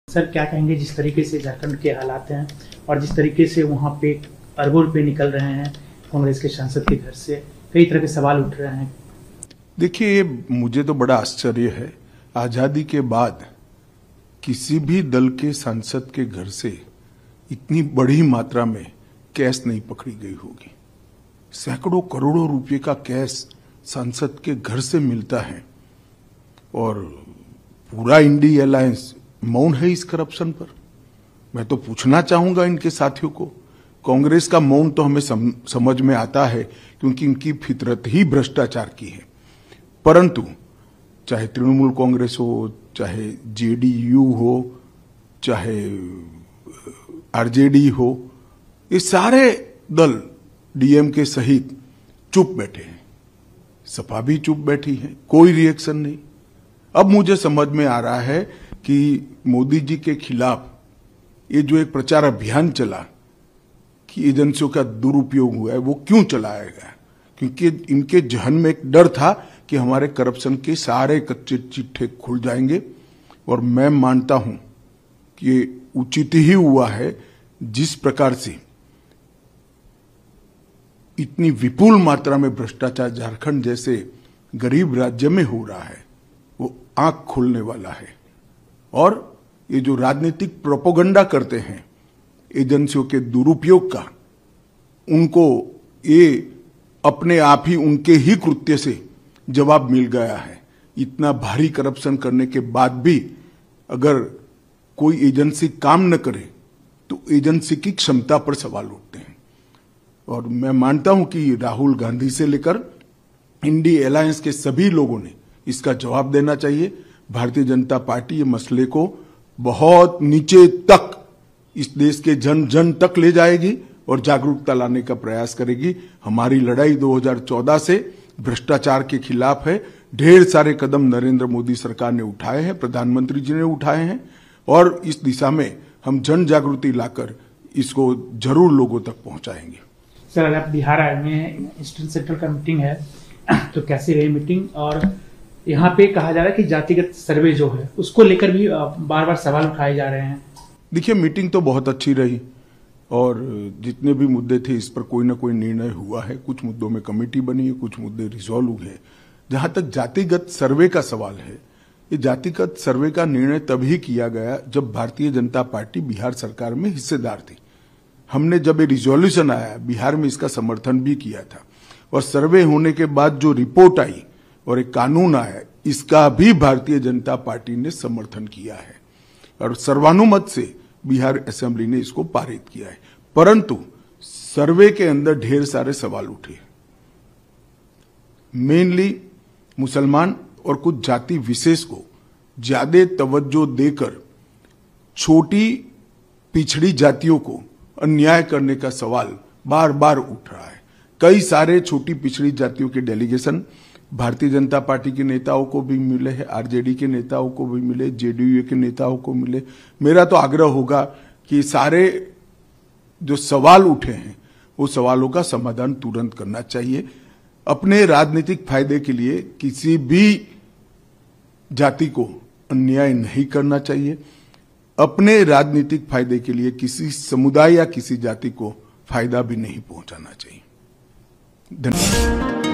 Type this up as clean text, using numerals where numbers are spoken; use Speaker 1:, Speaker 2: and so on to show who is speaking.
Speaker 1: Sir क्या कहेंगे जिस तरीके से झारखंड के हालात हैं और जिस तरीके से वहाँ पे अरबों रुपए निकल रहे हैं कांग्रेस के सांसद के घर से, कई तरह के सवाल उठ रहे हैं।
Speaker 2: देखिए, मुझे तो बड़ा आश्चर्य है, आजादी के बाद किसी भी दल के सांसद के घर से इतनी बड़ी मात्रा में कैश नहीं पकड़ी गई होगी। सैकड़ों करोड़ों रुपए का कैश सांसद के घर से मिलता है और पूरा इंडी अलायंस मौन है इस करप्शन पर। मैं तो पूछना चाहूंगा इनके साथियों को, कांग्रेस का मौन तो हमें समझ में आता है क्योंकि इनकी फितरत ही भ्रष्टाचार की है, परंतु चाहे तृणमूल कांग्रेस हो, चाहे जेडीयू हो, चाहे आरजेडी हो, ये सारे दल डीएमके सहित चुप बैठे हैं। सपा भी चुप बैठी है, कोई रिएक्शन नहीं। अब मुझे समझ में आ रहा है कि मोदी जी के खिलाफ ये जो एक प्रचार अभियान चला कि एजेंसियों का दुरुपयोग हुआ है, वो क्यों चलाया गया? क्योंकि इनके जहन में एक डर था कि हमारे करप्शन के सारे कच्चे चिट्ठे खुल जाएंगे। और मैं मानता हूं कि ये उचित ही हुआ है। जिस प्रकार से इतनी विपुल मात्रा में भ्रष्टाचार झारखंड जैसे गरीब राज्य में हो रहा है, वो आंख खोलने वाला है। और ये जो राजनीतिक प्रोपेगेंडा करते हैं एजेंसियों के दुरुपयोग का, उनको ये अपने आप ही उनके ही कृत्य से जवाब मिल गया है। इतना भारी करप्शन करने के बाद भी अगर कोई एजेंसी काम न करे तो एजेंसी की क्षमता पर सवाल उठते हैं। और मैं मानता हूं कि राहुल गांधी से लेकर इंडी अलायंस के सभी लोगों ने इसका जवाब देना चाहिए। भारतीय जनता पार्टी ये मसले को बहुत नीचे तक, इस देश के जन जन तक ले जाएगी और जागरूकता लाने का प्रयास करेगी। हमारी लड़ाई 2014 से भ्रष्टाचार के खिलाफ है। ढेर सारे कदम नरेंद्र मोदी सरकार ने उठाए हैं, प्रधानमंत्री जी ने उठाए हैं, और इस दिशा में हम जन जागृति लाकर इसको जरूर लोगों तक पहुंचाएंगे।
Speaker 1: सर अगर आप बिहार आए हुए हैं, ईस्टर्न सेंट्रल का मीटिंग है, तो कैसी रही मीटिंग? और यहाँ पे कहा जा रहा है कि जातिगत सर्वे जो है उसको लेकर भी बार बार सवाल उठाए जा रहे हैं।
Speaker 2: देखिए, मीटिंग तो बहुत अच्छी रही और जितने भी मुद्दे थे इस पर कोई ना कोई निर्णय हुआ है। कुछ मुद्दों में कमेटी बनी है, कुछ मुद्दे रिजॉल्व हुए। जहां तक जातिगत सर्वे का सवाल है, ये जातिगत सर्वे का निर्णय तभी किया गया जब भारतीय जनता पार्टी बिहार सरकार में हिस्सेदार थी। हमने जब ये रिजोल्यूशन आया, बिहार में इसका समर्थन भी किया था, और सर्वे होने के बाद जो रिपोर्ट आई और एक कानून आया, इसका भी भारतीय जनता पार्टी ने समर्थन किया है और सर्वानुमत से बिहार असेंबली ने इसको पारित किया है। परंतु सर्वे के अंदर ढेर सारे सवाल उठे, मेनली मुसलमान और कुछ जाति विशेष को ज्यादा तवज्जो देकर छोटी पिछड़ी जातियों को अन्याय करने का सवाल बार बार उठ रहा है। कई सारे छोटी पिछड़ी जातियों के डेलीगेशन भारतीय जनता पार्टी के नेताओं को भी मिले हैं, आरजेडी के नेताओं को भी मिले, जेडीयू के नेताओं को मिले। मेरा तो आग्रह होगा कि सारे जो सवाल उठे हैं वो सवालों का समाधान तुरंत करना चाहिए। अपने राजनीतिक फायदे के लिए किसी भी जाति को अन्याय नहीं करना चाहिए। अपने राजनीतिक फायदे के लिए किसी समुदाय या किसी जाति को फायदा भी नहीं पहुंचाना चाहिए। धन्यवाद।